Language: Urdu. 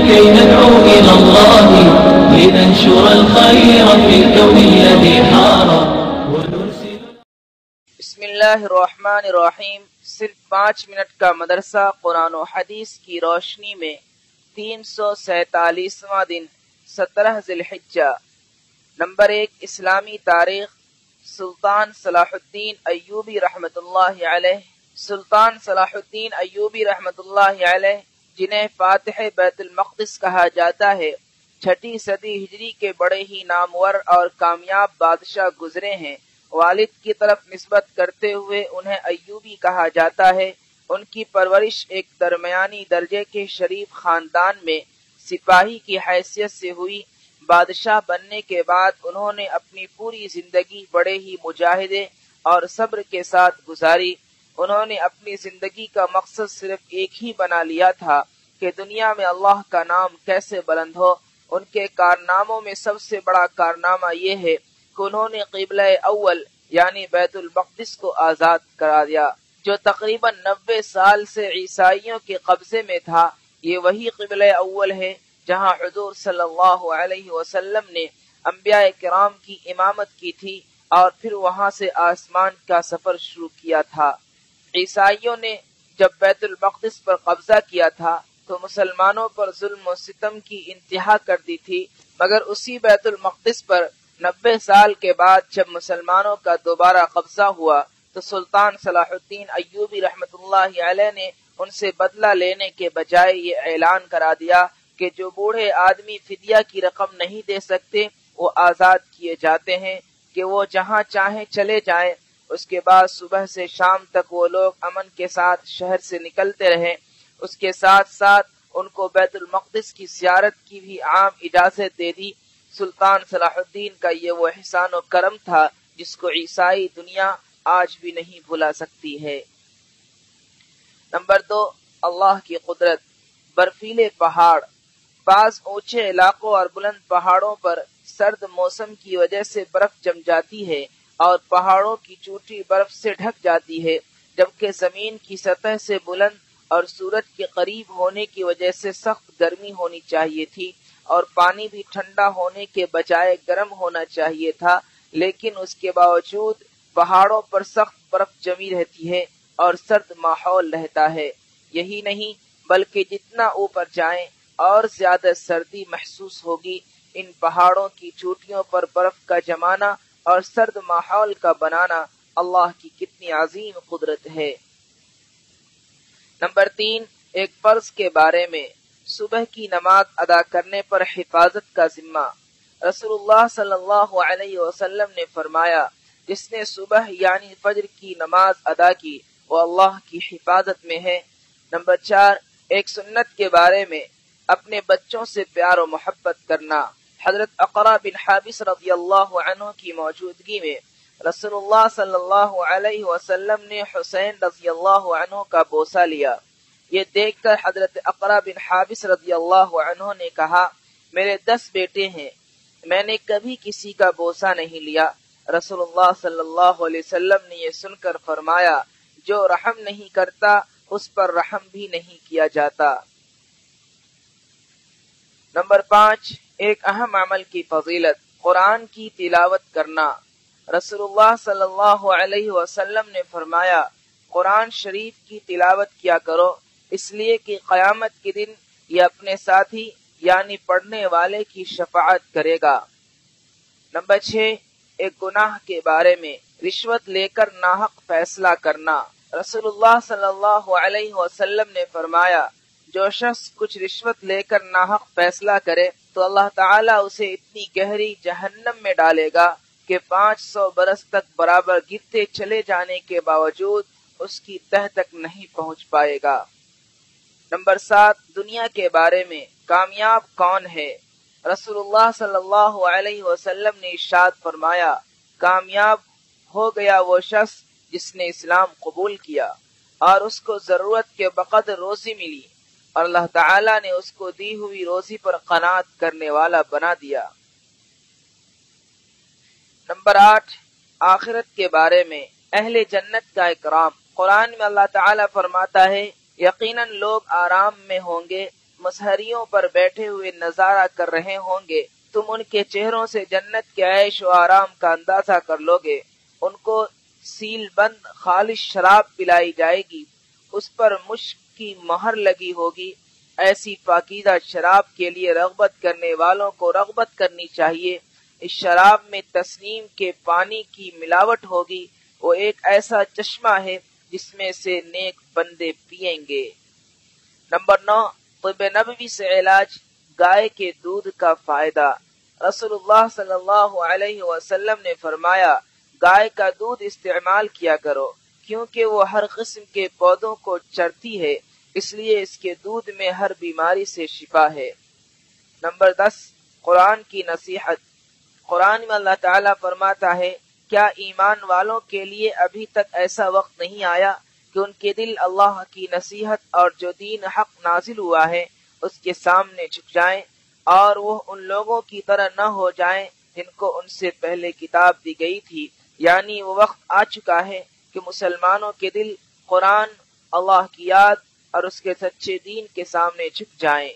كي ندعو إلى الله لننشر الخير في الكون الذي حار ونرسل. بسم اللہ الرحمن الرحیم. صرف 5 منٹ کا مدرسہ قرآن و حدیث کی روشنی میں 347واں دن 17 ذی الحجہ. نمبر 1 اسلامی تاریخ. سلطان صلاح الدین ایوبی رحمۃ اللہ علیہ. سلطان صلاح الدین ایوبی رحمۃ اللہ علیہ جنہیں فاتح بیت المقدس کہا جاتا ہے 6 صدی ہجری کے بڑے ہی نامور اور کامیاب بادشاہ گزرے ہیں. والد کی طرف نسبت کرتے ہوئے انہیں ایوبی کہا جاتا ہے. ان کی پرورش ایک درمیانی درجے کے شریف خاندان میں سپاہی کی حیثیت سے ہوئی. بادشاہ بننے کے بعد انہوں نے اپنی پوری زندگی بڑے ہی مجاہدے اور صبر کے ساتھ گزاری. انہوں نے اپنی زندگی کا مقصد صرف ایک ہی بنا لیا تھا کہ دنیا میں اللہ کا نام کیسے بلند ہو. ان کے کارناموں میں سب سے بڑا کارنامہ یہ ہے کہ انہوں نے قبلہ اول یعنی بیت المقدس کو آزاد کرا دیا جو تقریباً 90 سال سے عیسائیوں کے قبضے میں تھا. یہ وہی قبلہ اول ہے جہاں حضور صلی اللہ علیہ وسلم نے انبیاء کرام کی امامت کی تھی اور پھر وہاں سے آسمان کا سفر شروع کیا تھا. عیسائیوں نے جب بیت المقدس پر قبضہ کیا تھا تو مسلمانوں پر ظلم و ستم کی انتہا کر دی تھی، مگر اسی بیت المقدس پر 90 سال کے بعد جب مسلمانوں کا دوبارہ قبضہ ہوا تو سلطان صلاح الدین ایوبی رحمۃ اللہ علیہ نے ان سے بدلہ لینے کے بجائے یہ اعلان کرا دیا کہ جو بوڑھے آدمی فدیہ کی رقم نہیں دے سکتے وہ آزاد کیے جاتے ہیں کہ وہ جہاں چاہیں چلے جائیں. اس کے بعد صبح سے شام تک وہ لوگ امن کے ساتھ شہر سے نکلتے رہے. اس کے ساتھ ساتھ ان کو بیت المقدس کی زیارت کی بھی عام اجازت دے دی. سلطان صلاح الدین کا یہ وہ احسان و کرم تھا جس کو عیسائی دنیا آج بھی نہیں بھلا سکتی ہے. نمبر 2 اللہ کی قدرت. برفیلے پہاڑ. بعض اونچے علاقوں اور بلند پہاڑوں پر سرد موسم کی وجہ سے برف جم جاتی ہے اور پہاڑوں کی چوٹی برف سے ڈھک جاتی ہے، جبکہ زمین کی سطح سے بلند اور سورج کے قریب ہونے کی وجہ سے سخت گرمی ہونی چاہیے تھی اور پانی بھی ٹھنڈا ہونے کے بجائے گرم ہونا چاہیے تھا، لیکن اس کے باوجود پہاڑوں پر سخت برف جمی رہتی ہے اور سرد ماحول رہتا ہے. یہی نہیں بلکہ جتنا اوپر جائیں اور زیادہ سردی محسوس ہوگی. ان پہاڑوں کی چوٹیوں پر برف کا جمانا اور سرد ماحول کا بنانا اللہ کی کتنی عظیم قدرت ہے. نمبر 3 ایک فرض کے بارے میں. صبح کی نماز ادا کرنے پر حفاظت کا ذمہ. رسول اللہ صلی اللہ علیہ وسلم نے فرمایا جس نے صبح یعنی فجر کی نماز ادا کی وہ اللہ کی حفاظت میں ہے. نمبر 4 ایک سنت کے بارے میں. اپنے بچوں سے پیار و محبت کرنا. حضرت اقرا بن حابس رضی اللہ عنہ کی موجودگی میں رسول اللہ صلی اللہ علیہ وسلم نے حسین رضی اللہ عنہ کا بوسہ لیا. یہ دیکھ کر حضرت اقرا بن حابس رضی اللہ عنہ نے کہا میرے 10 بیٹے ہیں، میں نے کبھی کسی کا بوسہ نہیں لیا. رسول اللہ صلی اللہ علیہ وسلم نے یہ سن کر فرمایا جو رحم نہیں کرتا اس پر رحم بھی نہیں کیا جاتا. نمبر 5 ایک اہم عمل کی فضیلت. قرآن کی تلاوت کرنا. رسول اللہ صلی اللہ علیہ وسلم نے فرمایا قرآن شریف کی تلاوت کیا کرو اس لیے کہ قیامت کے دن یہ اپنے ساتھی یعنی پڑھنے والے کی شفاعت کرے گا. نمبر 6 ایک گناہ کے بارے میں. رشوت لے کر ناحق فیصلہ کرنا. رسول اللہ صلی اللہ علیہ وسلم نے فرمایا جو شخص کچھ رشوت لے کر ناحق فیصلہ کرے تو اللہ تعالیٰ اسے اتنی گہری جہنم میں ڈالے گا کہ 500 برس تک برابر گرتے چلے جانے کے باوجود اس کی تہ تک نہیں پہنچ پائے گا. نمبر 7 دنیا کے بارے میں. کامیاب کون ہے؟ رسول اللہ صلی اللہ علیہ وسلم نے ارشاد فرمایا کامیاب ہو گیا وہ شخص جس نے اسلام قبول کیا اور اس کو ضرورت کے بقدر روزی ملی اور اللہ تعالیٰ نے اس کو دی ہوئی روزی پر قناعت کرنے والا بنا دیا. نمبر 8 آخرت کے بارے میں. اہل جنت کا اکرام. قرآن میں اللہ تعالیٰ فرماتا ہے یقیناً لوگ آرام میں ہوں گے مسہریوں پر بیٹھے ہوئے نظارہ کر رہے ہوں گے، تم ان کے چہروں سے جنت کے عیش و آرام کا اندازہ کر لو گے۔ ان کو سیل بند خالص شراب پلائی جائے گی، اس پر مشک کی مہر لگی ہوگی۔ ایسی پاکیزہ شراب کے لیے رغبت کرنے والوں کو رغبت کرنی چاہیے۔ اس شراب میں تسنیم کے پانی کی ملاوٹ ہوگی، وہ ایک ایسا چشمہ ہے جس میں سے نیک بندے پیئیں گے۔ نمبر 9، طب نبوی سے علاج، گائے کے دودھ کا فائدہ۔ رسول اللہ صلی اللہ علیہ وسلم نے فرمایا، گائے کا دودھ استعمال کیا کرو کیونکہ وہ ہر قسم کے پودوں کو چرتی ہے، اس لیے اس کے دودھ میں ہر بیماری سے شفا ہے۔ نمبر 10، قرآن کی نصیحت۔ قرآن میں اللہ تعالیٰ فرماتا ہے، کیا ایمان والوں کے لیے ابھی تک ایسا وقت نہیں آیا کہ ان کے دل اللہ کی نصیحت اور جو دین حق نازل ہوا ہے اس کے سامنے جھک جائیں اور وہ ان لوگوں کی طرح نہ ہو جائیں جن کو ان سے پہلے کتاب دی گئی تھی، یعنی وہ وقت آ چکا ہے کہ مسلمانوں کے دل قرآن، اللہ کی یاد اور اس کے سچے دین کے سامنے جھک جائیں۔